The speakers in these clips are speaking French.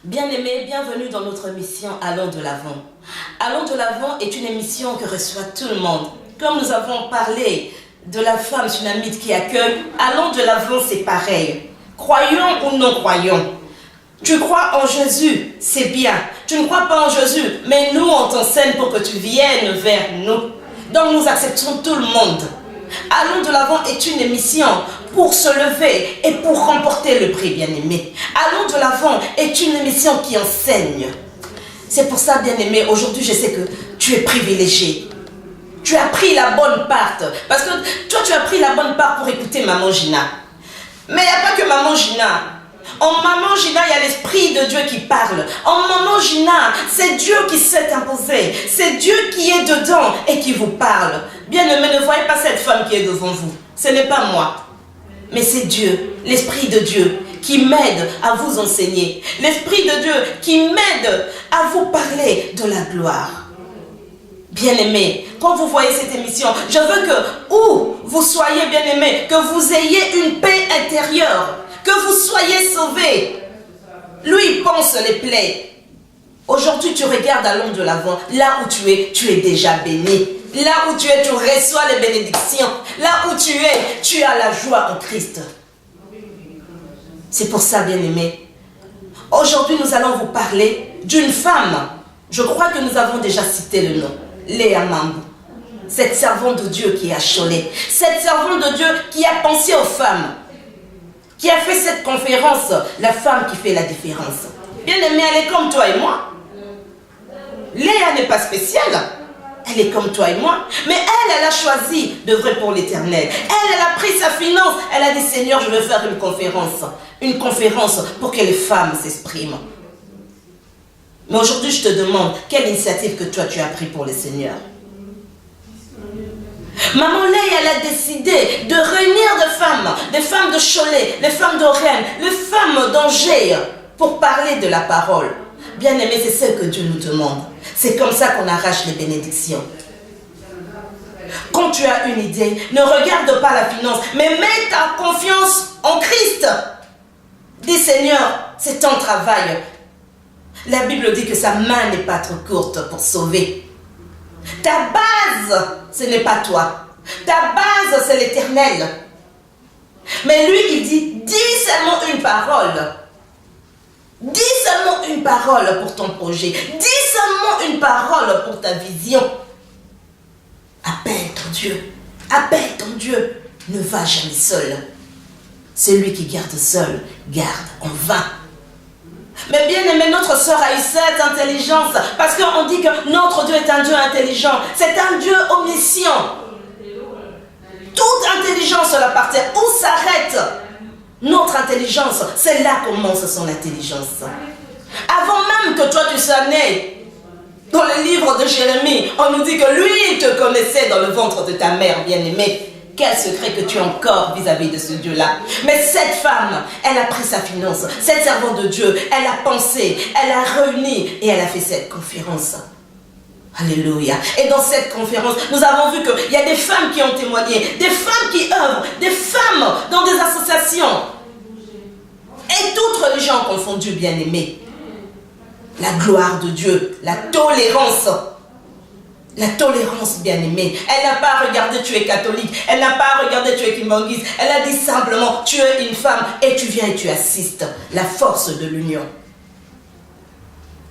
Bien-aimés, bienvenue dans notre émission Allons de l'Avant. Allons de l'Avant est une émission que reçoit tout le monde. Comme nous avons parlé de la femme sunamite qui accueille, Allons de l'Avant c'est pareil. Croyons ou non croyons. Tu crois en Jésus, c'est bien. Tu ne crois pas en Jésus, mais nous on t'enseigne pour que tu viennes vers nous. Donc nous acceptons tout le monde. Allons de l'Avant est une émission pour se lever et pour remporter le prix, bien-aimé. Allons de l'Avant est une émission qui enseigne. C'est pour ça, bien-aimé, aujourd'hui, je sais que tu es privilégié. Tu as pris la bonne part. Parce que toi, tu as pris la bonne part pour écouter Maman Gina. Mais il n'y a pas que Maman Gina. En Maman Gina, il y a l'Esprit de Dieu qui parle. En Maman Gina, c'est Dieu qui s'est imposé. C'est Dieu qui est dedans et qui vous parle. Bien-aimé, ne voyez pas cette femme qui est devant vous. Ce n'est pas moi. Mais c'est Dieu, l'Esprit de Dieu, qui m'aide à vous enseigner. L'Esprit de Dieu qui m'aide à vous parler de la gloire. Bien-aimés, quand vous voyez cette émission, je veux que, où vous soyez bien-aimés, que vous ayez une paix intérieure, que vous soyez sauvés. Lui, il pense les plaies. Aujourd'hui, tu regardes Allons de l'Avant. Là où tu es déjà béni. Là où tu es, tu reçois les bénédictions. Là où tu as la joie en Christ. C'est pour ça, bien-aimés. Aujourd'hui, nous allons vous parler d'une femme. Je crois que nous avons déjà cité le nom. Léa Mambou. Cette servante de Dieu qui a Cholet. Cette servante de Dieu qui a pensé aux femmes. Qui a fait cette conférence. La femme qui fait la différence. Bien-aimée, elle est comme toi et moi. Léa n'est pas spéciale. Elle est comme toi et moi. Mais elle a choisi d'œuvrer pour l'éternel. Elle a pris sa finance. Elle a dit, Seigneur, je veux faire une conférence. Une conférence pour que les femmes s'expriment. Mais aujourd'hui, je te demande, quelle initiative que toi, tu as pris pour le Seigneur? Maman Léa, elle a décidé de réunir des femmes de Cholet, les femmes d'Orène, les femmes d'Angers, pour parler de la parole. Bien-aimé, c'est ce que Dieu nous demande. C'est comme ça qu'on arrache les bénédictions. Quand tu as une idée, ne regarde pas la finance, mais mets ta confiance en Christ. Dis, Seigneur, c'est ton travail. La Bible dit que sa main n'est pas trop courte pour sauver. Ta base, ce n'est pas toi. Ta base, c'est l'Éternel. Mais lui, il dit, dis seulement une parole. Dis seulement une parole pour ton projet. Dis seulement une parole pour ta vision. Appelle ton Dieu. Appelle ton Dieu. Ne va jamais seul. Celui qui garde seul, garde en vain. Mais bien aimé, notre sœur a eu cette intelligence. Parce qu'on dit que notre Dieu est un Dieu intelligent. C'est un Dieu omniscient. Toute intelligence l'appartient. Où s'arrête notre intelligence? C'est là commence son intelligence. Avant même que toi tu sois né, dans le livre de Jérémie, on nous dit que lui, il te connaissait dans le ventre de ta mère, bien-aimée. Quel secret que tu as encore vis-à-vis de ce Dieu-là. Mais cette femme, elle a pris sa finance. Cette servante de Dieu, elle a pensé, elle a réuni et elle a fait cette conférence. Alléluia. Et dans cette conférence, nous avons vu qu'il y a des femmes qui ont témoigné, des femmes qui œuvrent, des femmes dans des associations. Et toutes religions confondues, bien-aimées. La gloire de Dieu, la tolérance. La tolérance, bien-aimée. Elle n'a pas regardé tu es catholique. Elle n'a pas regardé tu es kimbangiste. Elle a dit simplement tu es une femme et tu viens et tu assistes. La force de l'union.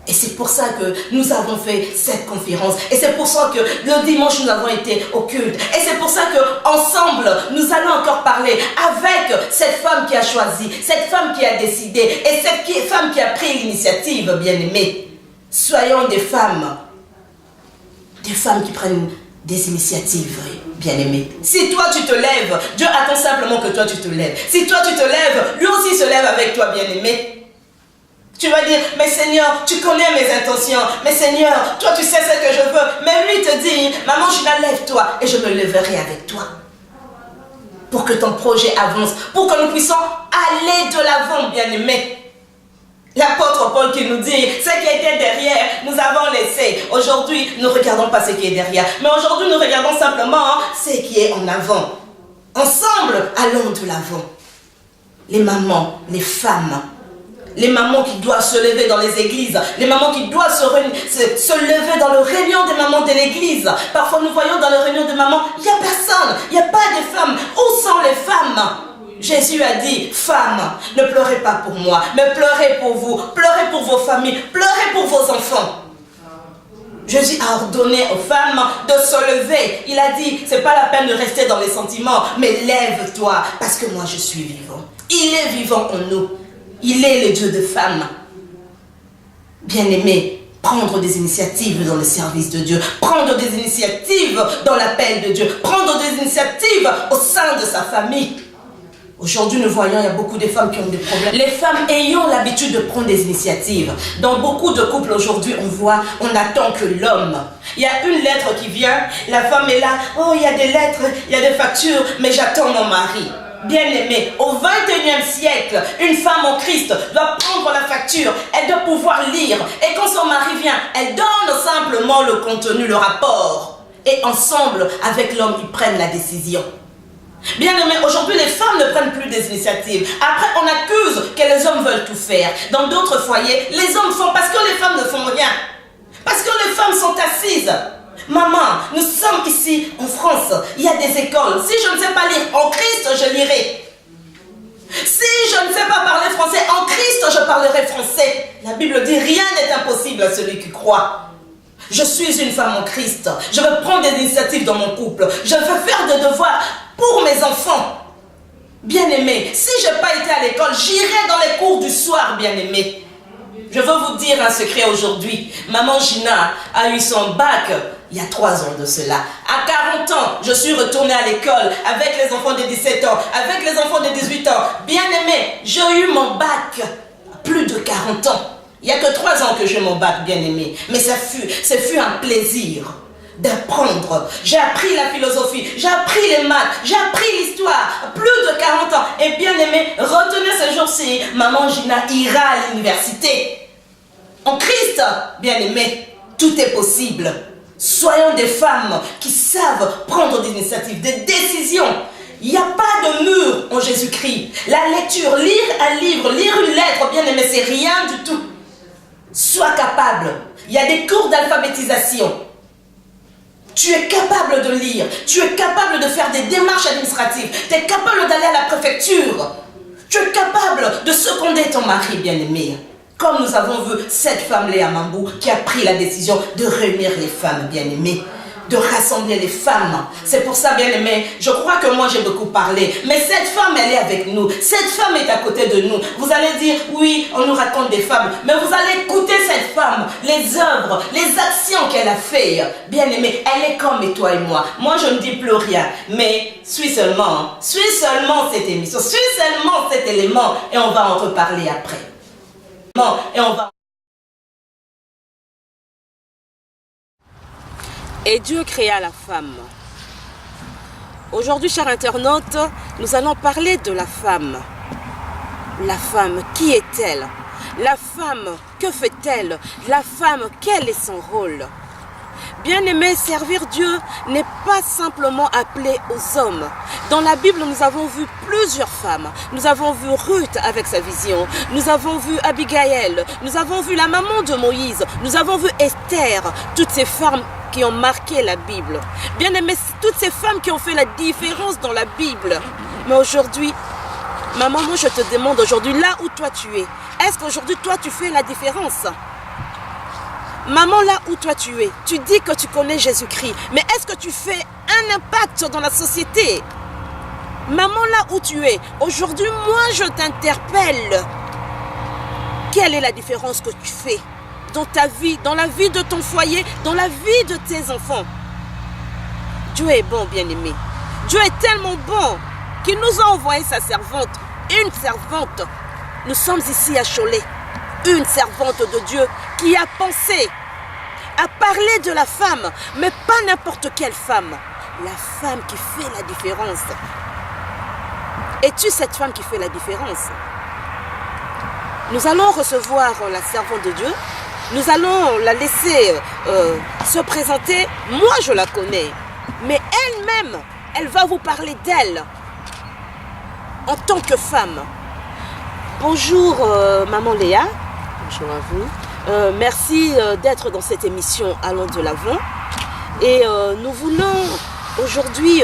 Et c'est pour ça que nous avons fait cette conférence. Et c'est pour ça que le dimanche nous avons été au culte. Et c'est pour ça qu'ensemble nous allons encore parler avec cette femme qui a choisi, cette femme qui a décidé et cette femme qui a pris l'initiative, bien-aimée. Soyons des femmes qui prennent des initiatives, bien-aimées. Si toi tu te lèves, Dieu attend simplement que toi tu te lèves. Si toi tu te lèves, lui aussi se lève avec toi, bien-aimé. Tu vas dire, mais Seigneur, tu connais mes intentions. Mais Seigneur, toi tu sais ce que je veux. Mais lui te dit, maman Gina, lève-toi et je me lèverai avec toi. Pour que ton projet avance, pour que nous puissions aller de l'avant, bien-aimés. L'apôtre Paul qui nous dit, ce qui était derrière, nous avons laissé. Aujourd'hui, nous ne regardons pas ce qui est derrière. Mais aujourd'hui, nous regardons simplement ce qui est en avant. Ensemble, allons de l'avant. Les mamans, les femmes, Les mamans qui doivent se lever dans les églises, les mamans qui doivent se lever dans le réunion des mamans de l'église. Parfois nous voyons dans le réunion des mamans, il n'y a personne, il n'y a pas de femmes. Où sont les femmes? Jésus a dit, femmes, ne pleurez pas pour moi, mais pleurez pour vous, pleurez pour vos familles, pleurez pour vos enfants. Jésus a ordonné aux femmes de se lever. Il a dit, c'est pas la peine de rester dans les sentiments, mais lève-toi, parce que moi je suis vivant. Il est vivant en nous. Il est le Dieu de femmes. Bien-aimés, prendre des initiatives dans le service de Dieu, prendre des initiatives dans l'appel de Dieu, prendre des initiatives au sein de sa famille. Aujourd'hui, nous voyons, il y a beaucoup de femmes qui ont des problèmes. Les femmes ayant l'habitude de prendre des initiatives. Dans beaucoup de couples aujourd'hui, on voit, on attend que l'homme. Il y a une lettre qui vient, la femme est là, oh, il y a des lettres, il y a des factures, mais j'attends mon mari. Bien-aimé, au 21e siècle, une femme en Christ doit prendre la facture, elle doit pouvoir lire. Et quand son mari vient, elle donne simplement le contenu, le rapport. Et ensemble, avec l'homme, ils prennent la décision. Bien-aimé, aujourd'hui, les femmes ne prennent plus des initiatives. Après, on accuse que les hommes veulent tout faire. Dans d'autres foyers, les hommes font parce que les femmes ne font rien. Parce que les femmes sont assises. Maman, nous sommes ici en France, il y a des écoles. Si je ne sais pas lire en Christ, je lirai. Si je ne sais pas parler français, en Christ, je parlerai français. La Bible dit, rien n'est impossible à celui qui croit. Je suis une femme en Christ. Je veux prendre des initiatives dans mon couple. Je veux faire des devoirs pour mes enfants. Bien-aimés, si je n'ai pas été à l'école, j'irai dans les cours du soir, bien-aimés. Je veux vous dire un secret aujourd'hui. Maman Gina a eu son bac il y a 3 ans de cela. À 40 ans, je suis retournée à l'école avec les enfants de 17 ans, avec les enfants de 18 ans. Bien-aimé, j'ai eu mon bac à plus de 40 ans. Il n'y a que 3 ans que j'ai mon bac, bien-aimé. Mais ce fut un plaisir d'apprendre. J'ai appris la philosophie, j'ai appris les maths, j'ai appris l'histoire. Plus de 40 ans. Et bien-aimé, retenez ce jour-ci, maman Gina ira à l'université. En Christ, bien-aimé, tout est possible. Soyons des femmes qui savent prendre des initiatives, des décisions. Il n'y a pas de mur en Jésus-Christ. La lecture, lire un livre, lire une lettre, bien-aimé, c'est rien du tout. Sois capable. Il y a des cours d'alphabétisation. Tu es capable de lire. Tu es capable de faire des démarches administratives. Tu es capable d'aller à la préfecture. Tu es capable de seconder ton mari, bien-aimé. Comme nous avons vu cette femme Léa Mambou qui a pris la décision de réunir les femmes, bien-aimées, de rassembler les femmes. C'est pour ça, bien-aimés, je crois que moi j'ai beaucoup parlé, mais cette femme, elle est avec nous. Cette femme est à côté de nous. Vous allez dire, oui, on nous raconte des fables, mais vous allez écouter cette femme, les œuvres, les actions qu'elle a faites. Bien-aimée, elle est comme toi et moi. Moi, je ne dis plus rien, mais suis seulement cette émission, suis seulement cet élément, et on va en reparler après. Et on va... Et Dieu créa la femme. Aujourd'hui, chers internautes, nous allons parler de la femme. La femme, qui est-elle? La femme, que fait-elle? La femme, quel est son rôle? Bien-aimé, servir Dieu n'est pas simplement appelé aux hommes. Dans la Bible, nous avons vu plusieurs femmes. Nous avons vu Ruth avec sa vision. Nous avons vu Abigail. Nous avons vu la maman de Moïse. Nous avons vu Esther. Toutes ces femmes qui ont marqué la Bible. Bien-aimé, toutes ces femmes qui ont fait la différence dans la Bible. Mais aujourd'hui, maman, moi je te demande aujourd'hui, là où toi tu es, est-ce qu'aujourd'hui toi tu fais la différence? Maman, là où toi tu es, tu dis que tu connais Jésus-Christ, mais est-ce que tu fais un impact dans la société? Maman, là où tu es, aujourd'hui, moi je t'interpelle. Quelle est la différence que tu fais dans ta vie, dans la vie de ton foyer, dans la vie de tes enfants? Dieu est bon, bien-aimé. Dieu est tellement bon qu'il nous a envoyé sa servante, une servante. Nous sommes ici à Cholet. Une servante de Dieu qui a pensé à parler de la femme, mais pas n'importe quelle femme. La femme qui fait la différence. Es-tu cette femme qui fait la différence? Nous allons recevoir la servante de Dieu. Nous allons la laisser se présenter. Moi, je la connais. Mais elle-même, elle va vous parler d'elle en tant que femme. Bonjour Maman Léa. Bonjour à vous. Merci d'être dans cette émission Allons de l'Avant. Et nous voulons aujourd'hui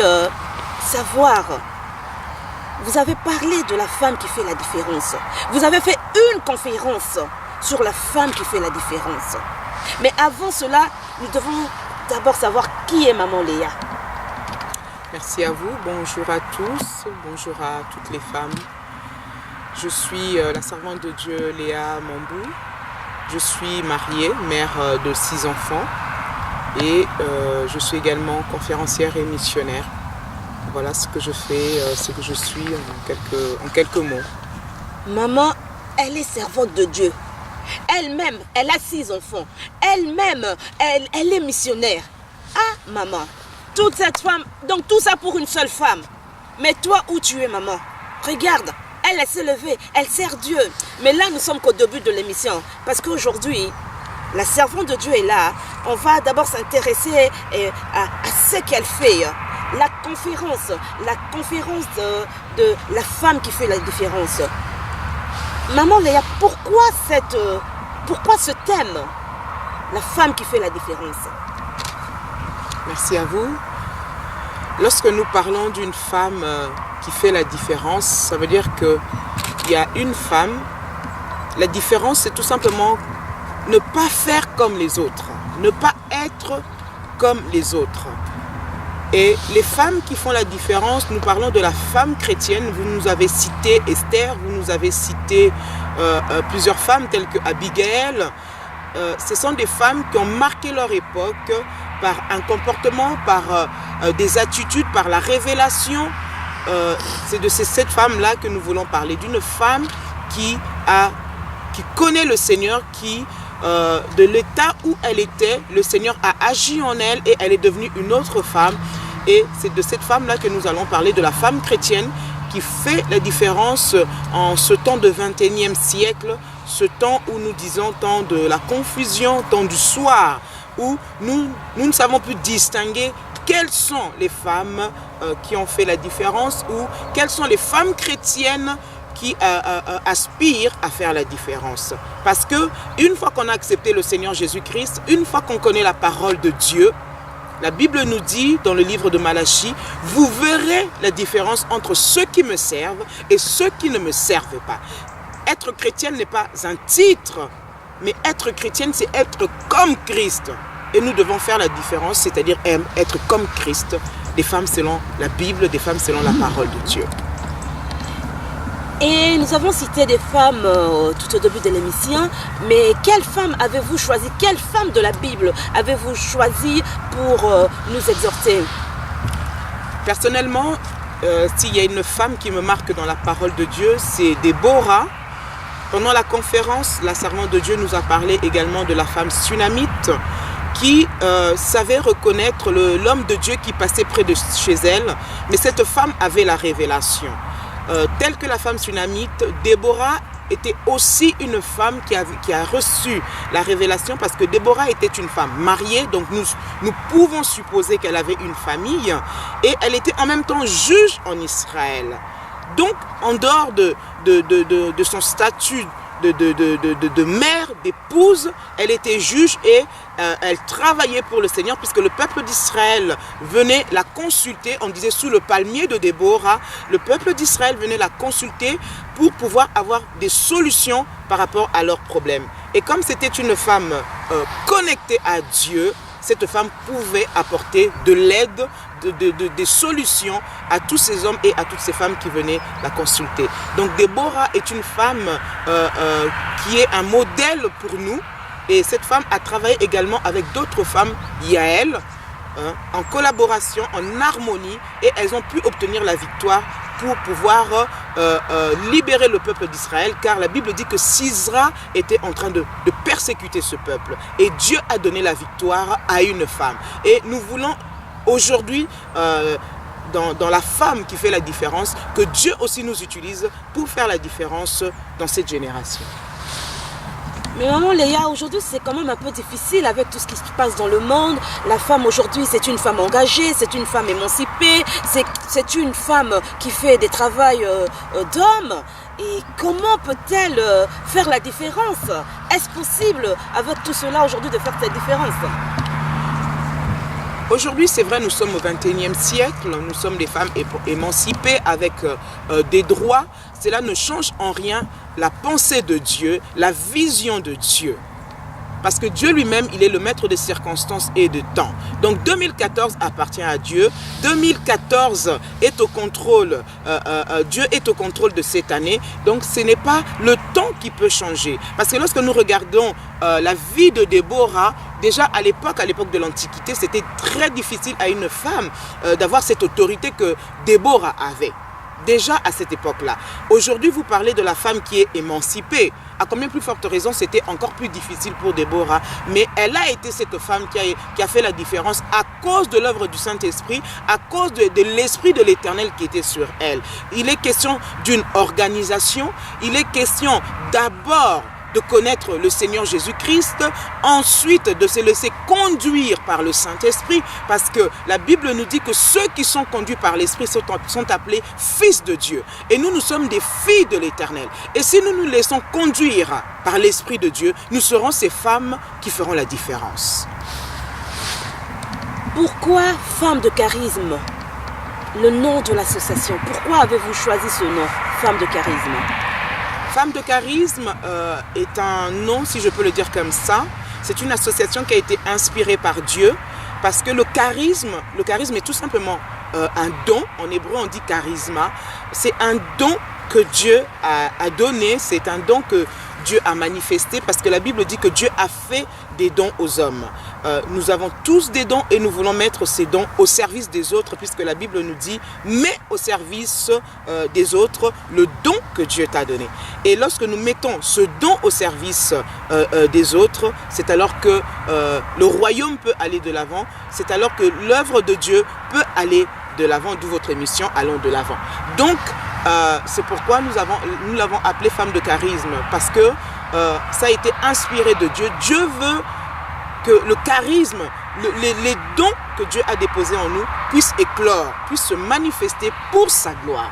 savoir, vous avez parlé de la femme qui fait la différence. Vous avez fait une conférence sur la femme qui fait la différence. Mais avant cela, nous devons d'abord savoir qui est Maman Léa. Merci à vous. Bonjour à tous. Bonjour à toutes les femmes. Je suis la servante de Dieu Léa Mambou. Je suis mariée, mère de 6 enfants et je suis également conférencière et missionnaire. Voilà ce que je fais, ce que je suis en quelques mots. Maman, elle est servante de Dieu. Elle-même, elle a 6 enfants. Elle-même, elle est missionnaire. Ah, maman, toute cette femme, donc tout ça pour une seule femme. Mais toi, où tu es, maman? Regarde. Elle s'est levée, elle sert Dieu. Mais là, nous sommes qu'au début de l'émission. Parce qu'aujourd'hui, la servante de Dieu est là. On va d'abord s'intéresser à ce qu'elle fait. La conférence de la femme qui fait la différence. Maman Léa, pourquoi ce thème? La femme qui fait la différence. Merci à vous. Lorsque nous parlons d'une femme qui fait la différence, ça veut dire qu'il y a une femme. La différence, c'est tout simplement ne pas faire comme les autres, ne pas être comme les autres. Et les femmes qui font la différence, nous parlons de la femme chrétienne. Vous nous avez cité Esther, vous nous avez cité plusieurs femmes telles que Abigail. Ce sont des femmes qui ont marqué leur époque par un comportement, par des attitudes, par la révélation. C'est de cette femme-là que nous voulons parler, d'une femme qui connaît le Seigneur, de l'état où elle était, le Seigneur a agi en elle et elle est devenue une autre femme. Et c'est de cette femme-là que nous allons parler, de la femme chrétienne qui fait la différence en ce temps de 21e siècle, ce temps où nous disons temps de la confusion, temps du soir, où nous ne savons plus distinguer quelles sont les femmes qui ont fait la différence ou quelles sont les femmes chrétiennes qui aspirent à faire la différence. Parce que une fois qu'on a accepté le Seigneur Jésus-Christ, une fois qu'on connaît la parole de Dieu, la Bible nous dit dans le livre de Malachie, vous verrez la différence entre ceux qui me servent et ceux qui ne me servent pas. Être chrétienne n'est pas un titre, mais être chrétienne, c'est être comme Christ. Et nous devons faire la différence, c'est-à-dire être comme Christ, des femmes selon la Bible, des femmes selon la parole de Dieu. Et nous avons cité des femmes tout au début de l'émission, mais quelle femme avez-vous choisi? Quelle femme de la Bible avez-vous choisi pour nous exhorter? Personnellement, s'il y a une femme qui me marque dans la parole de Dieu, c'est Déborah. Pendant la conférence, la servante de Dieu nous a parlé également de la femme sunamite qui savait reconnaître l'homme de Dieu qui passait près de chez elle, mais cette femme avait la révélation. Telle que la femme sunamite, Déborah était aussi une femme qui a reçu la révélation parce que Déborah était une femme mariée, donc nous pouvons supposer qu'elle avait une famille et elle était en même temps juge en Israël. Donc, en dehors de son statut de mère, d'épouse, elle était juge et elle travaillait pour le Seigneur puisque le peuple d'Israël venait la consulter. On disait sous le palmier de Déborah, le peuple d'Israël venait la consulter pour pouvoir avoir des solutions par rapport à leurs problèmes. Et comme c'était une femme connectée à Dieu, cette femme pouvait apporter de l'aide, des solutions à tous ces hommes et à toutes ces femmes qui venaient la consulter. Donc Déborah est une femme qui est un modèle pour nous. Et cette femme a travaillé également avec d'autres femmes, Yaël, en collaboration, en harmonie. Et elles ont pu obtenir la victoire pour pouvoir libérer le peuple d'Israël. Car la Bible dit que Sisera était en train de persécuter ce peuple. Et Dieu a donné la victoire à une femme. Et nous voulons aujourd'hui, dans la femme qui fait la différence, que Dieu aussi nous utilise pour faire la différence dans cette génération. Mais maman Léa, aujourd'hui c'est quand même un peu difficile avec tout ce qui se passe dans le monde. La femme aujourd'hui c'est une femme engagée, c'est une femme émancipée, c'est une femme qui fait des travails d'hommes. Et comment peut-elle faire la différence? Est-ce possible avec tout cela aujourd'hui de faire cette différence? Aujourd'hui, c'est vrai, nous sommes au XXIe siècle, nous sommes des femmes émancipées avec des droits. Cela ne change en rien la pensée de Dieu, la vision de Dieu. Parce que Dieu lui-même, il est le maître des circonstances et de temps. Donc 2014 appartient à Dieu. 2014 est au contrôle, Dieu est au contrôle de cette année. Donc ce n'est pas le temps qui peut changer. Parce que lorsque nous regardons la vie de Déborah, déjà à l'époque de l'Antiquité, c'était très difficile à une femme d'avoir cette autorité que Déborah avait. Déjà à cette époque-là. Aujourd'hui, vous parlez de la femme qui est émancipée. À combien plus forte raison, c'était encore plus difficile pour Déborah. Mais elle a été cette femme qui a fait la différence à cause de l'œuvre du Saint-Esprit, à cause de l'Esprit de l'Éternel qui était sur elle. Il est question d'une organisation. Il est question d'abord de connaître le Seigneur Jésus-Christ, ensuite de se laisser conduire par le Saint-Esprit, parce que la Bible nous dit que ceux qui sont conduits par l'Esprit sont appelés fils de Dieu. Et nous sommes des filles de l'Éternel. Et si nous nous laissons conduire par l'Esprit de Dieu, nous serons ces femmes qui feront la différence. Pourquoi Femme de charisme? Le nom de l'association. Pourquoi avez-vous choisi ce nom, Femme de charisme? Femme de charisme est un nom, si je peux le dire comme ça. C'est une association qui a été inspirée par Dieu, parce que le charisme est tout simplement un don. En hébreu, on dit charisma. C'est un don que Dieu a donné, c'est un don que Dieu a manifesté, parce que la Bible dit que Dieu a fait des dons aux hommes. Nous avons tous des dons et nous voulons mettre ces dons au service des autres, puisque la Bible nous dit « mets au service des autres le don que Dieu t'a donné ». Et lorsque nous mettons ce don au service des autres, c'est alors que le royaume peut aller de l'avant, c'est alors que l'œuvre de Dieu peut aller de l'avant, d'où votre émission « Allons de l'avant ». Donc, c'est pourquoi nous l'avons appelée Femme de charisme, parce que ça a été inspiré de Dieu. Dieu veut que le charisme, les dons que Dieu a déposés en nous puissent éclore, puissent se manifester pour sa gloire,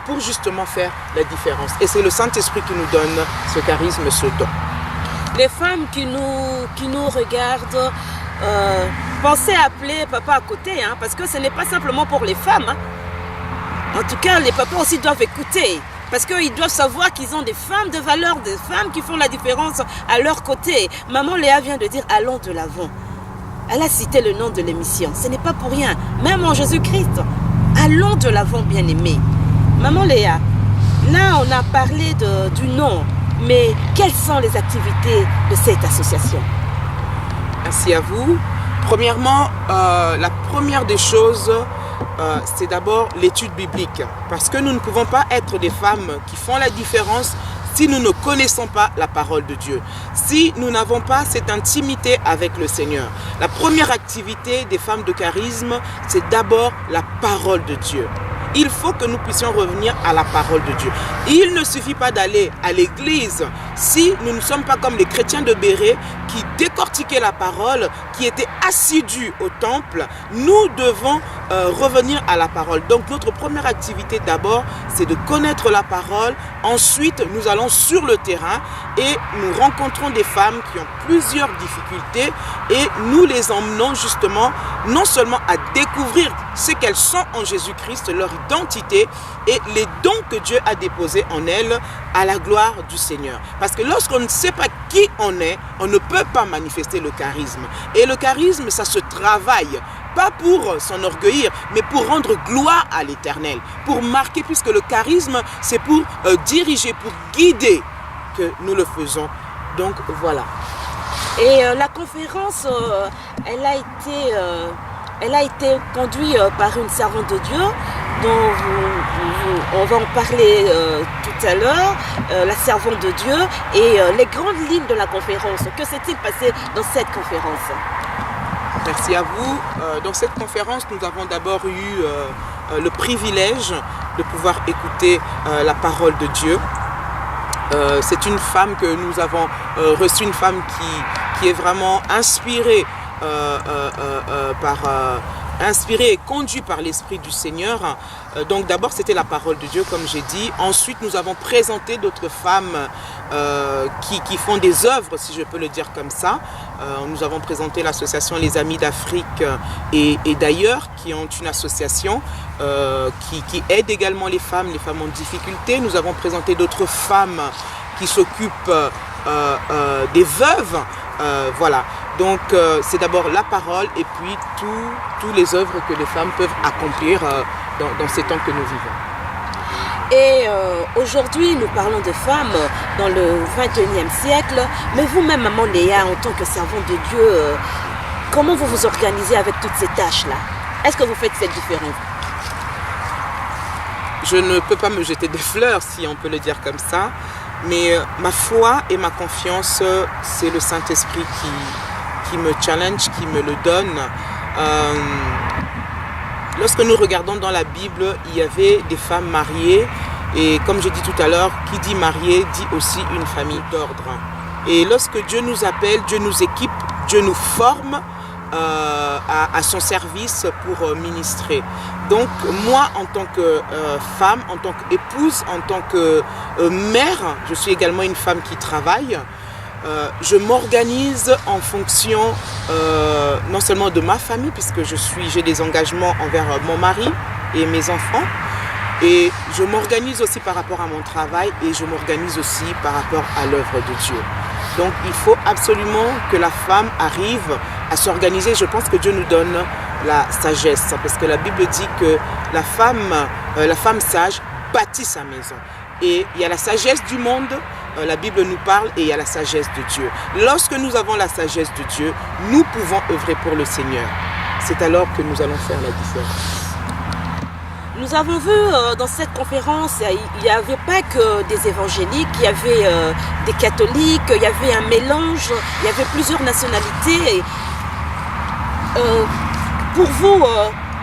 pour justement faire la différence. Et c'est le Saint-Esprit qui nous donne ce charisme, ce don. Les femmes qui nous regardent, pensez à appeler papa à côté, hein, parce que ce n'est pas simplement pour les femmes. Hein. En tout cas, les papas aussi doivent écouter. Parce qu'ils doivent savoir qu'ils ont des femmes de valeur, des femmes qui font la différence à leur côté. Maman Léa vient de dire « Allons de l'avant ». Elle a cité le nom de l'émission. Ce n'est pas pour rien. Même en Jésus-Christ. Allons de l'avant, bien-aimés. Maman Léa, là on a parlé du nom. Mais quelles sont les activités de cette association? Merci à vous. Premièrement, la première des choses, c'est d'abord l'étude biblique. Parce que nous ne pouvons pas être des femmes qui font la différence si nous ne connaissons pas la parole de Dieu. Si nous n'avons pas cette intimité avec le Seigneur. La première activité des femmes de charisme, c'est d'abord la parole de Dieu. Il faut que nous puissions revenir à la parole de Dieu. Il ne suffit pas d'aller à l'église si nous ne sommes pas comme les chrétiens de Béret qui décortiquaient la parole, qui étaient assidus au temple. Nous devons revenir à la parole. Donc notre première activité d'abord, c'est de connaître la parole. Ensuite, nous allons sur le terrain et nous rencontrons des femmes qui ont plusieurs difficultés et nous les emmenons justement non seulement à découvrir ce qu'elles sont en Jésus-Christ, leur identité et les dons que Dieu a déposés en elles à la gloire du Seigneur. Parce que lorsqu'on ne sait pas qui on est, on ne peut pas manifester le charisme. Et le charisme, ça se travaille. Pas pour s'enorgueillir, mais pour rendre gloire à l'Éternel. Pour marquer, puisque le charisme, c'est pour diriger, pour guider que nous le faisons. Donc voilà. Et la conférence, elle a été conduite par une servante de Dieu, dont on va en parler tout à l'heure, la servante de Dieu, et les grandes lignes de la conférence. Que s'est-il passé dans cette conférence? Merci à vous. Dans cette conférence, nous avons d'abord eu le privilège de pouvoir écouter la parole de Dieu. C'est une femme que nous avons reçue, une femme qui est vraiment inspirée par inspirés et conduits par l'Esprit du Seigneur. Donc d'abord c'était la parole de Dieu comme j'ai dit. Ensuite nous avons présenté d'autres femmes qui font des œuvres, si je peux le dire comme ça. Nous avons présenté l'association Les Amis d'Afrique et d'ailleurs, qui ont une association qui aide également les femmes en difficulté. Nous avons présenté d'autres femmes qui s'occupent des veuves. Voilà, donc c'est d'abord la parole et puis tous les œuvres que les femmes peuvent accomplir dans ces temps que nous vivons. Et aujourd'hui, nous parlons de femmes dans le 21e siècle. Mais vous-même, maman Léa, en tant que servante de Dieu, comment vous vous organisez avec toutes ces tâches-là? Est-ce que vous faites cette différence? Je ne peux pas me jeter des fleurs, si on peut le dire comme ça. Mais ma foi et ma confiance, c'est le Saint-Esprit qui me challenge, qui me le donne. Lorsque nous regardons dans la Bible, il y avait des femmes mariées. Et comme je dis tout à l'heure, qui dit mariée dit aussi une famille d'ordre. Et lorsque Dieu nous appelle, Dieu nous équipe, Dieu nous forme à son service pour ministrer. Donc moi, en tant que femme, en tant qu'épouse, en tant que mère, je suis également une femme qui travaille. Je m'organise en fonction non seulement de ma famille, puisque j'ai des engagements envers mon mari et mes enfants, et je m'organise aussi par rapport à mon travail et je m'organise aussi par rapport à l'œuvre de Dieu. Donc il faut absolument que la femme arrive à s'organiser. Je pense que Dieu nous donne la sagesse, parce que la Bible dit que la femme sage bâtit sa maison. Et il y a la sagesse du monde, la Bible nous parle, et il y a la sagesse de Dieu. Lorsque nous avons la sagesse de Dieu, nous pouvons œuvrer pour le Seigneur. C'est alors que nous allons faire la différence. Nous avons vu dans cette conférence, il n'y avait pas que des évangéliques, il y avait des catholiques, il y avait un mélange, il y avait plusieurs nationalités. Pour vous,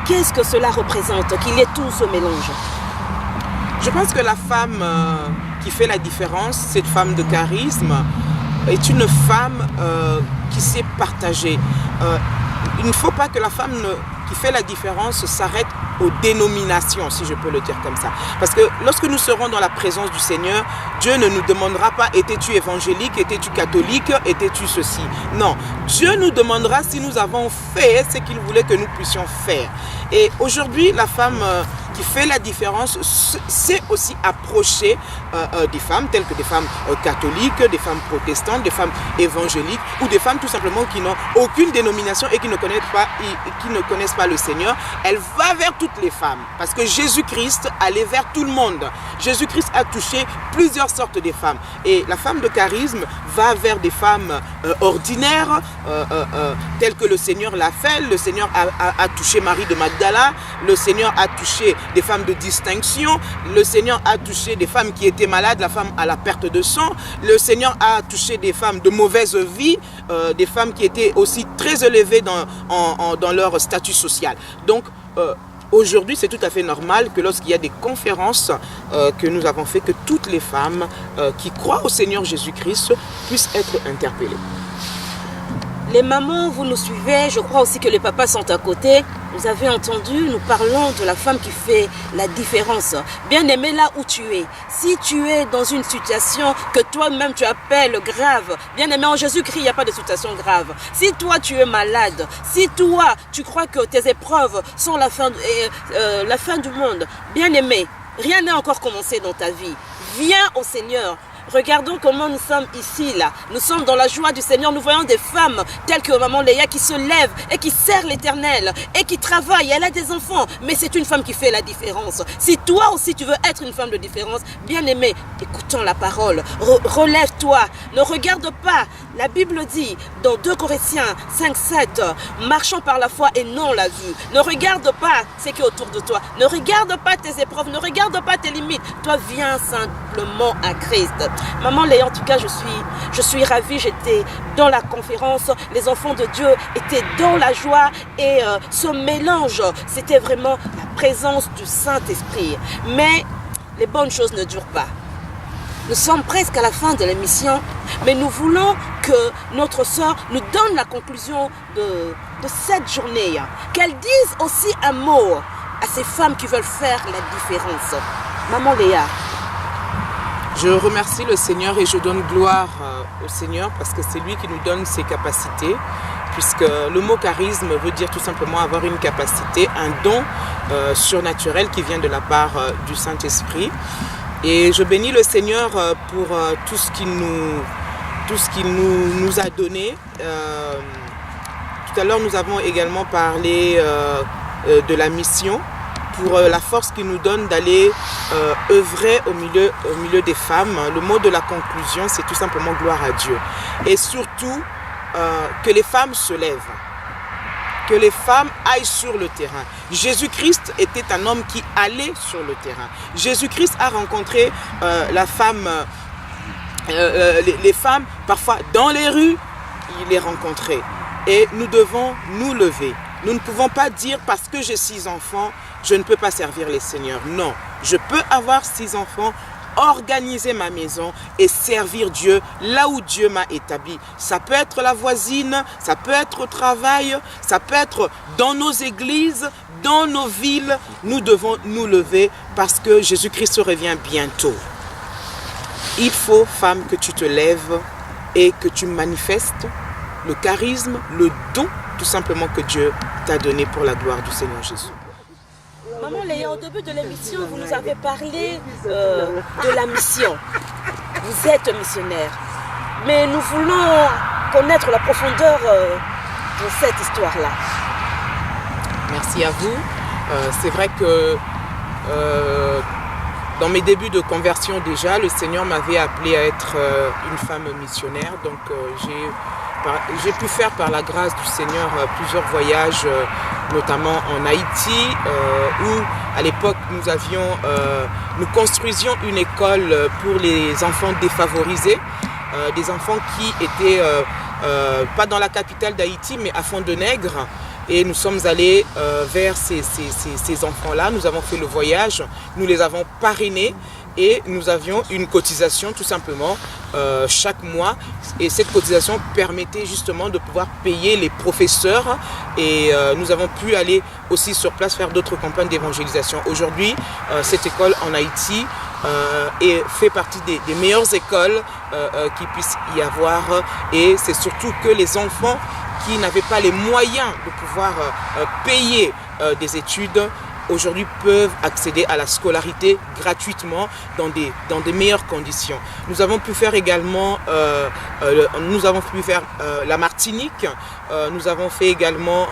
qu'est-ce que cela représente, qu'il y ait tout ce mélange? Je pense que la femme qui fait la différence, cette femme de charisme, est une femme qui sait partager. Il ne faut pas que la femme qui fait la différence s'arrête aux dénominations, si je peux le dire comme ça. Parce que lorsque nous serons dans la présence du Seigneur, Dieu ne nous demandera pas « étais-tu évangélique, étais-tu catholique, étais-tu ceci ?» Non, Dieu nous demandera si nous avons fait ce qu'il voulait que nous puissions faire. Et aujourd'hui, la femme qui fait la différence sait aussi approcher des femmes telles que des femmes catholiques, des femmes protestantes, des femmes évangéliques ou des femmes tout simplement qui n'ont aucune dénomination et qui ne connaissent pas le Seigneur. Elle va vers toutes les femmes parce que Jésus-Christ allait vers tout le monde. Jésus-Christ a touché plusieurs sortes de femmes et la femme de charisme va vers des femmes ordinaires telles que le Seigneur l'a fait. Le Seigneur a touché Marie de Magdala, le Seigneur a touché des femmes de distinction, le Seigneur a touché des femmes qui étaient malades, la femme à la perte de sang, le Seigneur a touché des femmes de mauvaise vie, des femmes qui étaient aussi très élevées dans leur statut social. Donc aujourd'hui, c'est tout à fait normal que lorsqu'il y a des conférences que nous avons fait, que toutes les femmes qui croient au Seigneur Jésus-Christ puissent être interpellées. Les mamans, vous nous suivez, je crois aussi que les papas sont à côté. Vous avez entendu, nous parlons de la femme qui fait la différence. Bien aimé là où tu es. Si tu es dans une situation que toi-même tu appelles grave, bien aimé en Jésus-Christ, il n'y a pas de situation grave. Si toi tu es malade, si toi tu crois que tes épreuves sont la fin du monde, bien aimé, rien n'est encore commencé dans ta vie. Viens au Seigneur. Regardons comment nous sommes ici, là. Nous sommes dans la joie du Seigneur. Nous voyons des femmes telles que maman Léa qui se lèvent et qui servent l'Éternel et qui travaillent. Elle a des enfants, mais c'est une femme qui fait la différence. Si toi aussi tu veux être une femme de différence, bien aimé, écoutons la parole. Relève-toi. Ne regarde pas. La Bible dit dans 2 Corinthiens 5:7, marchons par la foi et non la vue. Ne regarde pas ce qui est autour de toi. Ne regarde pas tes épreuves. Ne regarde pas tes limites. Toi, viens simplement à Christ. Maman Léa, en tout cas, je suis ravie. J'étais dans la conférence. Les enfants de Dieu étaient dans la joie. Et ce mélange, c'était vraiment la présence du Saint-Esprit. Mais les bonnes choses ne durent pas. Nous sommes presque à la fin de l'émission, mais nous voulons que notre sœur nous donne la conclusion de cette journée. Qu'elle dise aussi un mot à ces femmes qui veulent faire la différence. Maman Léa. Je remercie le Seigneur et je donne gloire au Seigneur parce que c'est lui qui nous donne ses capacités, puisque le mot charisme veut dire tout simplement avoir une capacité, un don surnaturel qui vient de la part du Saint-Esprit. Et je bénis le Seigneur pour tout ce qu'il nous a donné. Tout à l'heure, nous avons également parlé de la mission, pour la force qu'il nous donne d'aller œuvrer au milieu des femmes. Le mot de la conclusion, c'est tout simplement gloire à Dieu. Et surtout, que les femmes se lèvent, que les femmes aillent sur le terrain. Jésus-Christ était un homme qui allait sur le terrain. Jésus-Christ a rencontré les femmes, parfois dans les rues, il les rencontrait. Et nous devons nous lever. Nous ne pouvons pas dire parce que j'ai 6 enfants, je ne peux pas servir les seigneurs. Non, je peux avoir 6 enfants, organiser ma maison et servir Dieu là où Dieu m'a établi. Ça peut être la voisine, ça peut être au travail, ça peut être dans nos églises, dans nos villes. Nous devons nous lever parce que Jésus-Christ revient bientôt. Il faut, femme, que tu te lèves et que tu manifestes le charisme, le don tout simplement que Dieu t'a donné pour la gloire du Seigneur Jésus. Maman Léa, au début de l'émission, vous nous avez parlé de la mission. Vous êtes missionnaire. Mais nous voulons connaître la profondeur de cette histoire-là. Merci à vous. C'est vrai que dans mes débuts de conversion déjà, le Seigneur m'avait appelé à être une femme missionnaire. Donc j'ai pu faire par la grâce du Seigneur plusieurs voyages, notamment en Haïti, où à l'époque nous construisions une école pour les enfants défavorisés, des enfants qui étaient pas dans la capitale d'Haïti, mais à Fond-de-Nègre. Et nous sommes allés vers ces enfants-là, nous avons fait le voyage, nous les avons parrainés et nous avions une cotisation tout simplement chaque mois. Et cette cotisation permettait justement de pouvoir payer les professeurs et nous avons pu aller aussi sur place faire d'autres campagnes d'évangélisation. Aujourd'hui, cette école en Haïti fait partie des meilleures écoles qu'il puisse y avoir et c'est surtout que les enfants qui n'avaient pas les moyens de pouvoir payer des études, aujourd'hui peuvent accéder à la scolarité gratuitement dans des meilleures conditions. Nous avons pu faire également la Martinique, nous avons fait également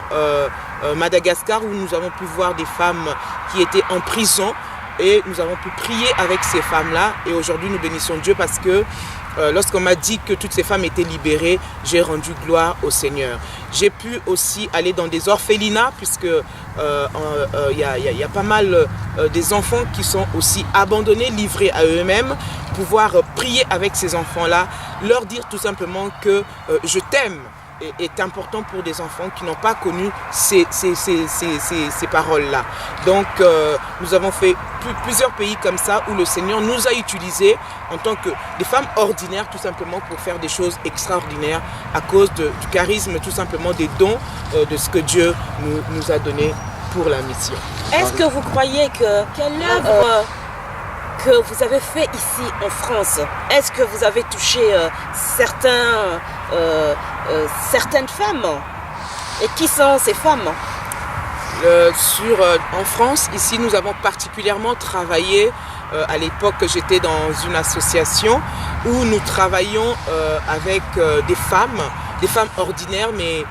Madagascar où nous avons pu voir des femmes qui étaient en prison et nous avons pu prier avec ces femmes-là et aujourd'hui nous bénissons Dieu parce que lorsqu'on m'a dit que toutes ces femmes étaient libérées, j'ai rendu gloire au Seigneur. J'ai pu aussi aller dans des orphelinats puisque y a pas mal des enfants qui sont aussi abandonnés, livrés à eux-mêmes. Pouvoir prier avec ces enfants-là, leur dire tout simplement que je t'aime est important pour des enfants qui n'ont pas connu ces paroles-là. Donc, nous avons fait plusieurs pays comme ça où le Seigneur nous a utilisés en tant que des femmes ordinaires tout simplement pour faire des choses extraordinaires à cause du charisme, tout simplement des dons de ce que Dieu nous a donné pour la mission. Est-ce que vous croyez que quelle œuvre que vous avez fait ici en France, est-ce que vous avez touché certaines femmes? Et qui sont ces femmes? En France, ici, nous avons particulièrement travaillé. À l'époque, j'étais dans une association où nous travaillions avec des femmes ordinaires, mais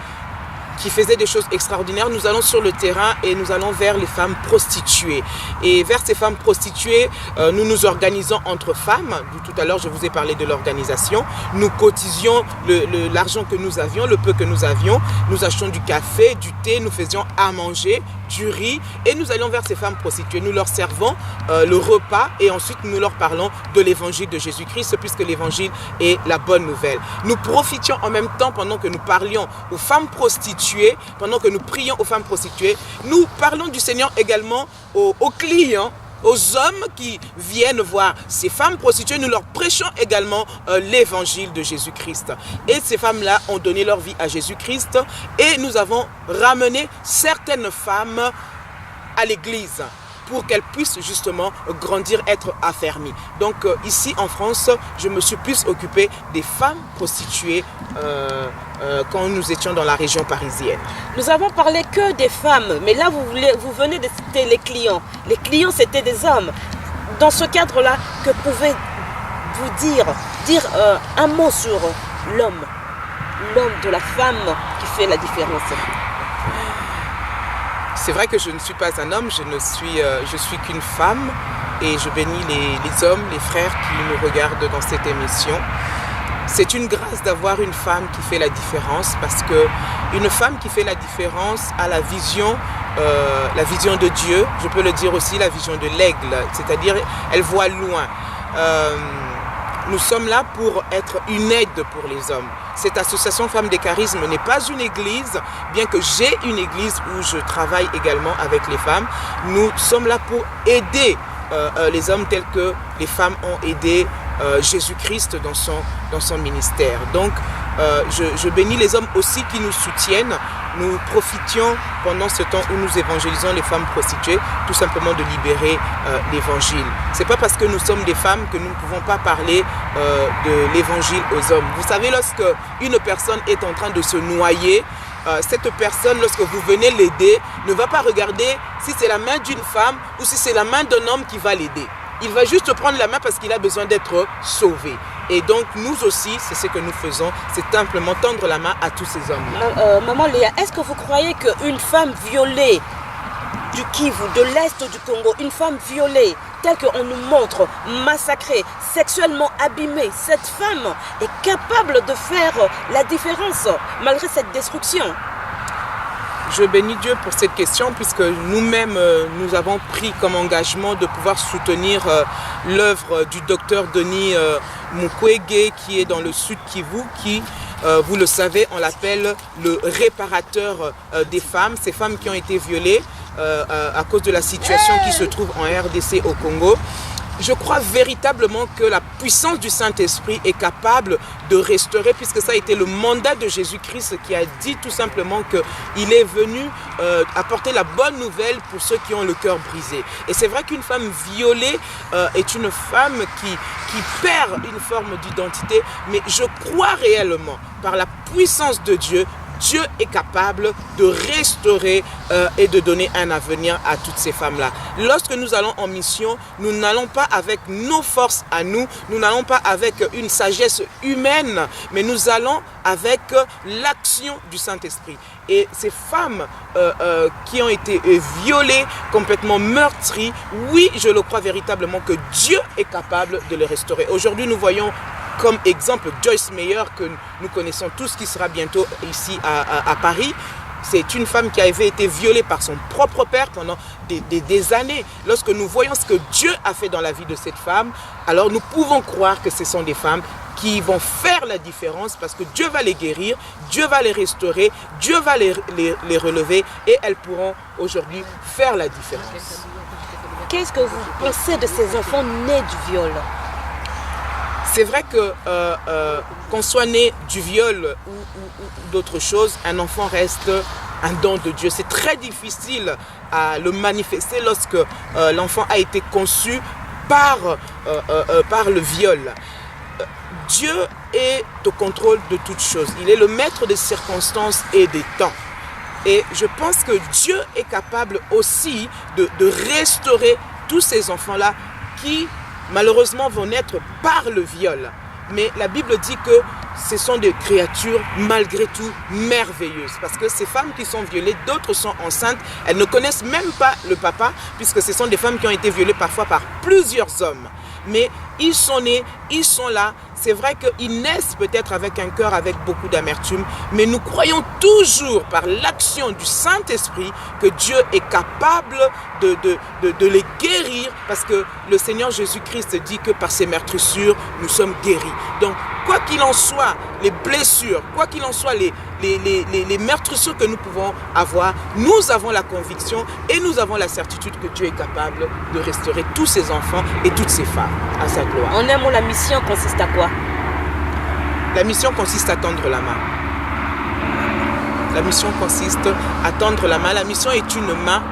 qui faisaient des choses extraordinaires. Nous allons sur le terrain et nous allons vers les femmes prostituées. Et vers ces femmes prostituées, nous nous organisons entre femmes. Tout à l'heure, je vous ai parlé de l'organisation. Nous cotisions l'argent que nous avions, le peu que nous avions. Nous achetions du café, du thé, nous faisions à manger, du riz. Et nous allions vers ces femmes prostituées. Nous leur servons le repas et ensuite nous leur parlons de l'évangile de Jésus-Christ puisque l'évangile est la bonne nouvelle. Nous profitions en même temps pendant que nous parlions aux femmes prostituées, pendant que nous prions aux femmes prostituées, nous parlons du Seigneur également aux clients aux hommes qui viennent voir ces femmes prostituées, nous leur prêchons également l'évangile de Jésus-Christ. Et ces femmes-là ont donné leur vie à Jésus-Christ et nous avons ramené certaines femmes à l'église pour qu'elles puissent justement grandir, être affermies. Donc ici en France, je me suis plus occupé des femmes prostituées quand nous étions dans la région parisienne. Nous avons parlé que des femmes, mais là vous venez de citer les clients. Les clients c'était des hommes. Dans ce cadre-là, que pouvez-vous dire un mot sur l'homme de la femme qui fait la différence? C'est vrai que je ne suis pas un homme, je suis qu'une femme et je bénis les hommes, les frères qui nous regardent dans cette émission. C'est une grâce d'avoir une femme qui fait la différence parce que une femme qui fait la différence a la vision de Dieu, je peux le dire aussi la vision de l'aigle, c'est-à-dire elle voit loin. Nous sommes là pour être une aide pour les hommes. Cette association Femmes des Charismes n'est pas une église, bien que j'ai une église où je travaille également avec les femmes. Nous sommes là pour aider les hommes tels que les femmes ont aidé Jésus-Christ dans son ministère. Donc, je bénis les hommes aussi qui nous soutiennent. Nous profitions pendant ce temps où nous évangélisons les femmes prostituées, tout simplement de libérer l'évangile. Ce n'est pas parce que nous sommes des femmes que nous ne pouvons pas parler de l'évangile aux hommes. Vous savez, lorsque une personne est en train de se noyer, cette personne, lorsque vous venez l'aider, ne va pas regarder si c'est la main d'une femme ou si c'est la main d'un homme qui va l'aider. Il va juste prendre la main parce qu'il a besoin d'être sauvé. Et donc nous aussi, c'est ce que nous faisons, c'est simplement tendre la main à tous ces hommes-là. Maman Léa, est-ce que vous croyez qu'une femme violée du Kivu, de l'Est du Congo, une femme violée, telle qu'on nous montre, massacrée, sexuellement abîmée, cette femme est capable de faire la différence malgré cette destruction? Je bénis Dieu pour cette question puisque nous-mêmes, nous avons pris comme engagement de pouvoir soutenir l'œuvre du docteur Denis Mukwege qui est dans le sud Kivu, qui, vous le savez, on l'appelle le réparateur des femmes, ces femmes qui ont été violées à cause de la situation qui se trouve en RDC au Congo. Je crois véritablement que la puissance du Saint-Esprit est capable de restaurer, puisque ça a été le mandat de Jésus-Christ qui a dit tout simplement qu'il est venu apporter la bonne nouvelle pour ceux qui ont le cœur brisé. Et c'est vrai qu'une femme violée est une femme qui perd une forme d'identité, mais je crois réellement, par la puissance de Dieu, Dieu est capable de restaurer et de donner un avenir à toutes ces femmes-là. Lorsque nous allons en mission, nous n'allons pas avec nos forces à nous, nous n'allons pas avec une sagesse humaine, mais nous allons avec l'action du Saint-Esprit. Et ces femmes qui ont été violées, complètement meurtries, oui, je le crois véritablement que Dieu est capable de les restaurer. Aujourd'hui, nous voyons comme exemple Joyce Meyer, que nous connaissons tous, qui sera bientôt ici à Paris. C'est une femme qui avait été violée par son propre père pendant des années. Lorsque nous voyons ce que Dieu a fait dans la vie de cette femme, alors nous pouvons croire que ce sont des femmes qui vont faire la différence parce que Dieu va les guérir, Dieu va les restaurer, Dieu va les relever et elles pourront aujourd'hui faire la différence. Qu'est-ce que vous pensez de ces enfants nés du viol ? C'est vrai que qu'on soit né du viol ou d'autres choses, un enfant reste un don de Dieu. C'est très difficile à le manifester lorsque l'enfant a été conçu par le viol. Dieu est au contrôle de toutes choses. Il est le maître des circonstances et des temps. Et je pense que Dieu est capable aussi de restaurer tous ces enfants-là qui malheureusement vont naître par le viol. Mais la Bible dit que ce sont des créatures malgré tout merveilleuses. Parce que ces femmes qui sont violées, d'autres sont enceintes, elles ne connaissent même pas le papa, puisque ce sont des femmes qui ont été violées parfois par plusieurs hommes. Mais ils sont nés, ils sont là. C'est vrai qu'ils naissent peut-être avec un cœur avec beaucoup d'amertume, mais nous croyons toujours par l'action du Saint-Esprit que Dieu est capable de les guérir, parce que le Seigneur Jésus-Christ dit que par ses meurtrissures, nous sommes guéris. Donc, quoi qu'il en soit, les blessures, quoi qu'il en soit, les meurtrissures que nous pouvons avoir, nous avons la conviction et nous avons la certitude que Dieu est capable de restaurer tous ses enfants et toutes ses femmes à sa gloire. En un mot, la mission consiste à quoi? La mission consiste à tendre la main. La mission consiste à tendre la main. La mission est une main.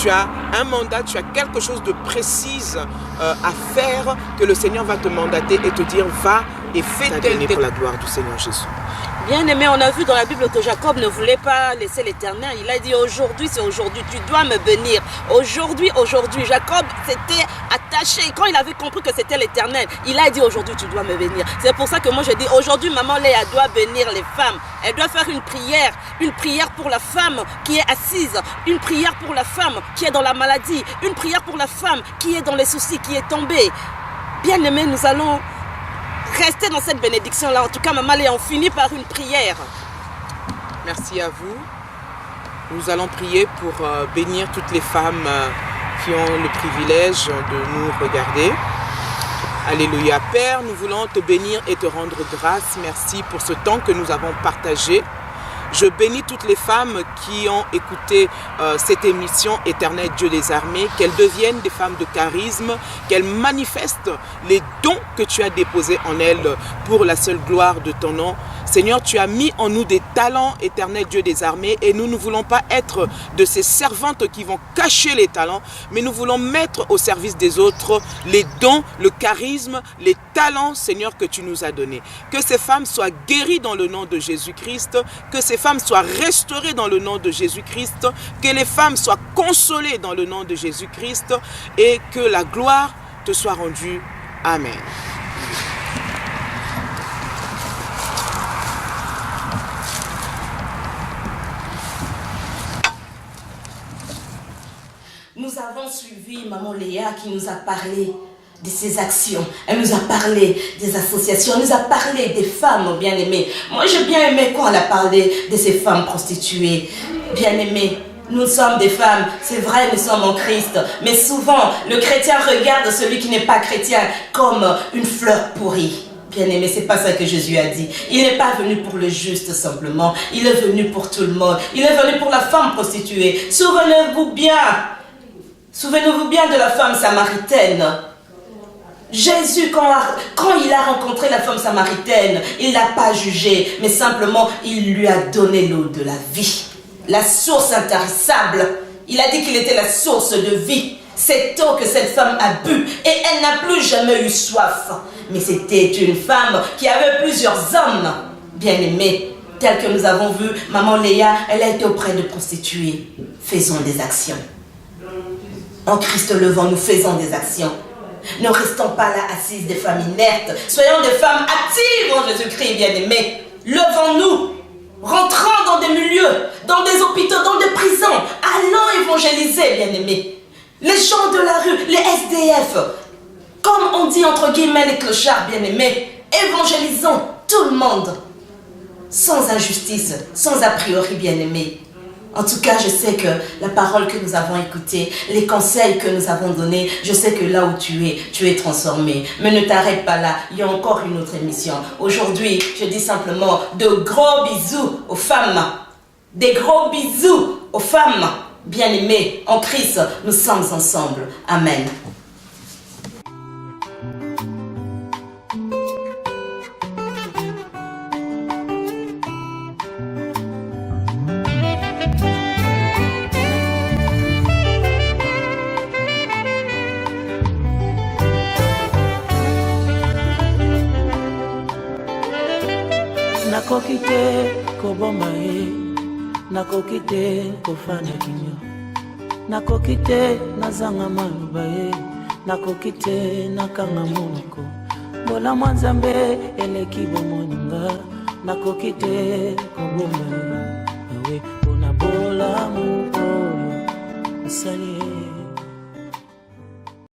Tu as un mandat, tu as quelque chose de précis à faire que le Seigneur va te mandater et te dire va et fais tel pour la gloire du Seigneur Jésus. Bien aimé, on a vu dans la Bible que Jacob ne voulait pas laisser l'Éternel. Il a dit aujourd'hui, c'est aujourd'hui, tu dois me bénir. Aujourd'hui, Jacob s'était attaché. Quand il avait compris que c'était l'Éternel, il a dit aujourd'hui, tu dois me bénir. C'est pour ça que moi je dis aujourd'hui, maman Léa doit bénir les femmes. Elle doit faire une prière pour la femme qui est assise, une prière pour la femme qui est dans la maladie, une prière pour la femme qui est dans les soucis, qui est tombée. Bien aimé, nous allons rester dans cette bénédiction-là. En tout cas, maman Léa, on finit par une prière. Merci à vous. Nous allons prier pour bénir toutes les femmes qui ont le privilège de nous regarder. Alléluia. Père, nous voulons te bénir et te rendre grâce. Merci pour ce temps que nous avons partagé. Je bénis toutes les femmes qui ont écouté cette émission Éternel Dieu des armées, qu'elles deviennent des femmes de charisme, qu'elles manifestent les dons que tu as déposés en elles pour la seule gloire de ton nom. Seigneur, tu as mis en nous des talents, Éternel Dieu des armées, et nous ne voulons pas être de ces servantes qui vont cacher les talents, mais nous voulons mettre au service des autres les dons, le charisme, les talents, Seigneur, que tu nous as donnés. Que ces femmes soient guéries dans le nom de Jésus-Christ, que ces femmes soient restaurées dans le nom de Jésus-Christ, que les femmes soient consolées dans le nom de Jésus-Christ, et que la gloire te soit rendue. Amen. Nous avons suivi maman Léa qui nous a parlé de ses actions. Elle nous a parlé des associations, elle nous a parlé des femmes bien-aimées. Moi, j'ai bien aimé quand elle a parlé de ces femmes prostituées. Bien-aimées, nous sommes des femmes, c'est vrai, nous sommes en Christ. Mais souvent, le chrétien regarde celui qui n'est pas chrétien comme une fleur pourrie. Bien-aimé, c'est pas ça que Jésus a dit. Il n'est pas venu pour le juste simplement. Il est venu pour tout le monde. Il est venu pour la femme prostituée. Souvenez-vous bien de la femme samaritaine. Jésus, quand il a rencontré la femme samaritaine, il ne l'a pas jugée, mais simplement, il lui a donné l'eau de la vie. La source intarissable. Il a dit qu'il était la source de vie. Cette eau que cette femme a bu, et elle n'a plus jamais eu soif. Mais c'était une femme qui avait plusieurs hommes bien-aimés. Tel que nous avons vu, maman Léa, elle a été auprès de prostituées. Faisons des actions. En Christ le vent, nous faisons des actions. Ne restons pas là assises des femmes inertes. Soyons des femmes actives en Jésus-Christ, bien-aimés. Levons-nous. Rentrons dans des milieux, dans des hôpitaux, dans des prisons. Allons évangéliser, bien-aimés. Les gens de la rue, les SDF. Comme on dit entre guillemets les clochards, bien-aimés. Évangélisons tout le monde. Sans injustice, sans a priori, bien-aimés. En tout cas, je sais que la parole que nous avons écoutée, les conseils que nous avons donnés, je sais que là où tu es transformé. Mais ne t'arrête pas là, il y a encore une autre émission. Aujourd'hui, je dis simplement de gros bisous aux femmes. Des gros bisous aux femmes bien-aimées en Christ. Nous sommes ensemble. Amen. Nakoki te koboma ye, nakoki te kofanda kinyo, nakoki te nazanga maloba ye, nakoki te nakanga monoko. Bolamu ya Nzambe eleki bomoi nga, nakoki te koboma ye, awe mpona bolamu oyo osali ye.